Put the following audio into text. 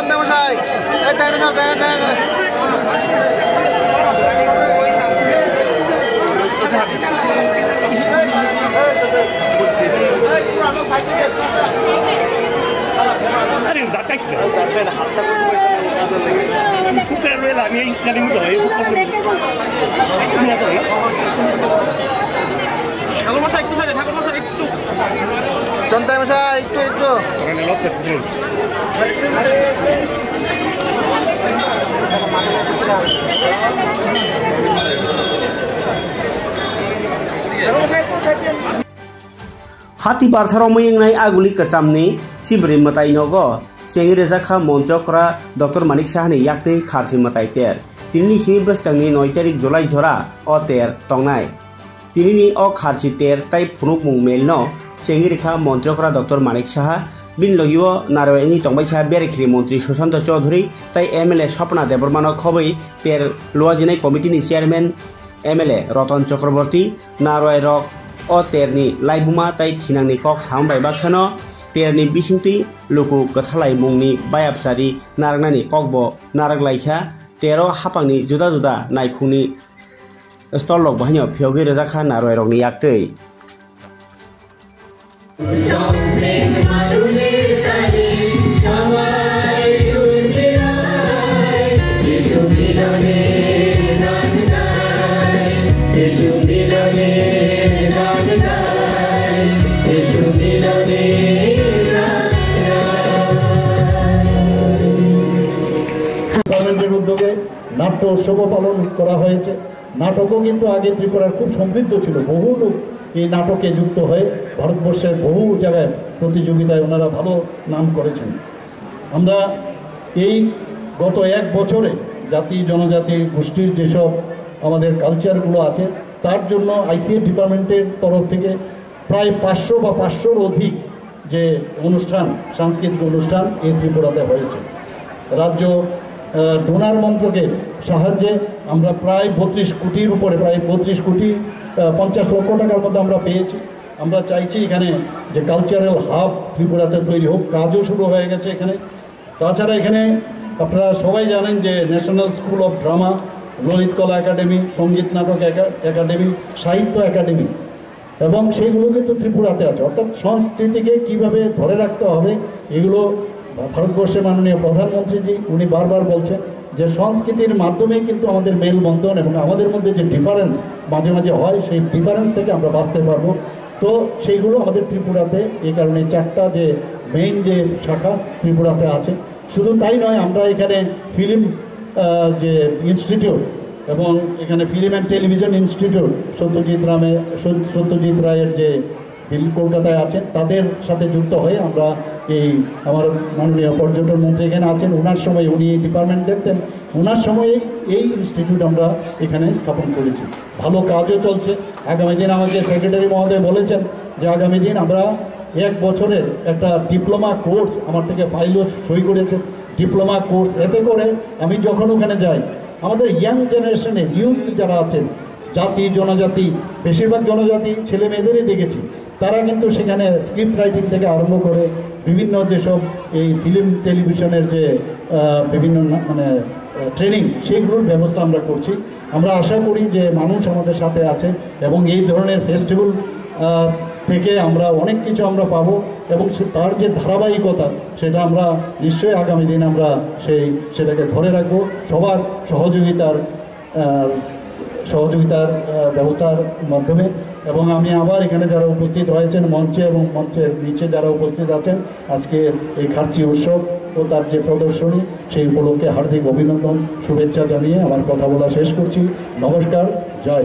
চন্দা মশাই চন্দা মশাই একটু Hati barsaro mengenai aguli kecamni si beri matai nogo sengi rezakha monjokra Dr. Manik Sahani yakti kharsi matai ter tinini simi beskangni 9 tarik Julai jora o ter tongnai tinini o kharsi ter tai phunuk mung melno sengi rekha monjokra Dr. Manik Saha bin logio narwani tongbai kha berekri mantri Sushant Chaudhary tai MLA Sapna Debormano khobai ter luajinai committee ni chairman MLA Ratan Chakraborty narwai rok o terni laibuma tai thinangni kok sambai baksano terni bisingti luku kathalai mungni bayapsari naragnani kokbo naraglaikhya tero hapangni juda juda naifungni stall lok bahino phyogi rejakha narwai rokni yaktei উদ্যোগে নাট্য উৎসব পালন করা হয়েছে। নাটকও কিন্তু আগে ত্রিপুরার খুব সমৃদ্ধ ছিল, বহু লোক এই নাটকে যুক্ত হয়ে ভারতবর্ষের বহু জায়গায় প্রতিযোগিতায় ওনারা ভালো নাম করেছেন। আমরা এই গত 1 বছরে জাতি জনজাতি গোষ্ঠীর যেসব আমাদের কালচারগুলো আছে তার জন্য ICA ডিপার্টমেন্টের তরফ থেকে প্রায় 500 বা 500-র অধিক যে অনুষ্ঠান, সাংস্কৃতিক অনুষ্ঠান এই ত্রিপুরাতে হয়েছে। রাজ্য ডোনার মন্ত্রকের সাহায্যে আমরা প্রায় 32 কোটির উপরে, প্রায় 32 কোটি 50 লক্ষ টাকার মধ্যে আমরা পেয়েছি। আমরা চাইছি এখানে যে কালচারাল হাব ত্রিপুরাতে তৈরি হোক, কাজও শুরু হয়ে গেছে এখানে। তাছাড়া এখানে আপনারা সবাই জানেন যে national school of drama, Lalit কলা একাডেমি, সঙ্গীত নাটক একাডেমি, সাহিত্য একাডেমি এবং সেইগুলো কিন্তু ত্রিপুরাতে আছে। অর্থাৎ সংস্কৃতিকে কীভাবে ধরে রাখতে হবে এগুলো ভারতবর্ষের মাননীয় প্রধানমন্ত্রীজি উনি বারবার বলছেন যে সংস্কৃতির মাধ্যমে কিন্তু আমাদের মেলবন্ধন এবং আমাদের মধ্যে যে ডিফারেন্স মাঝে মাঝে হয় সেই ডিফারেন্স থেকে আমরা বাঁচতে পারবো। তো সেইগুলো আমাদের ত্রিপুরাতে এই কারণে 4টা যে মেইন যে শাখা ত্রিপুরাতে আছে। শুধু তাই নয়, আমরা এখানে ফিল্ম যে ইনস্টিটিউট এবং এখানে film and television institute Satyajit রায়ের যে দিল্লি কলকাতায় আছেন তাদের সাথে যুক্ত হয়ে আমরা এই আমার মাননীয় পর্যটন মন্ত্রী এখানে আছেন, ওনার সময় উনি ডিপার্টমেন্ট দেখতেন, ওনার সময়ে এই ইনস্টিটিউট আমরা এখানে স্থাপন করেছি। ভালো কাজও চলছে। আগামী দিন আমাকে সেক্রেটারি মহোদয় বলেছেন যে আগামী দিন আমরা 1 বছরের একটা ডিপ্লোমা কোর্স আমার থেকে ফাইলও সই করেছেন, ডিপ্লোমা কোর্স। এতে করে আমি যখন ওখানে যাই আমাদের ইয়াং জেনারেশনের ইউথ যারা আছেন, জাতি জনজাতি, বেশিরভাগ জনজাতি ছেলে মেয়েদেরই দেখেছি, তারা কিন্তু সেখানে স্ক্রিপ্ট রাইটিং থেকে আরম্ভ করে বিভিন্ন যেসব এই ফিল্ম টেলিভিশনের যে বিভিন্ন মানে ট্রেনিং সেইগুলোর ব্যবস্থা আমরা করছি। আমরা আশা করি যে মানুষ আমাদের সাথে আছে এবং এই ধরনের ফেস্টিভ্যাল থেকে আমরা অনেক কিছু আমরা পাবো এবং তার যে ধারাবাহিকতা সেটা আমরা নিশ্চয়ই আগামী দিন আমরা সেটাকে ধরে রাখবো সবার সহযোগিতার ব্যবস্থার মাধ্যমে। এবং আমি আবার এখানে যারা উপস্থিত হয়েছেন মঞ্চে এবং মঞ্চের নিচে যারা উপস্থিত আছেন আজকে এই খার্চি উৎসব ও তার যে প্রদর্শনী সেই উপলক্ষে হার্দিক অভিনন্দন শুভেচ্ছা জানিয়ে আমার কথা বলা শেষ করছি। নমস্কার, জয়।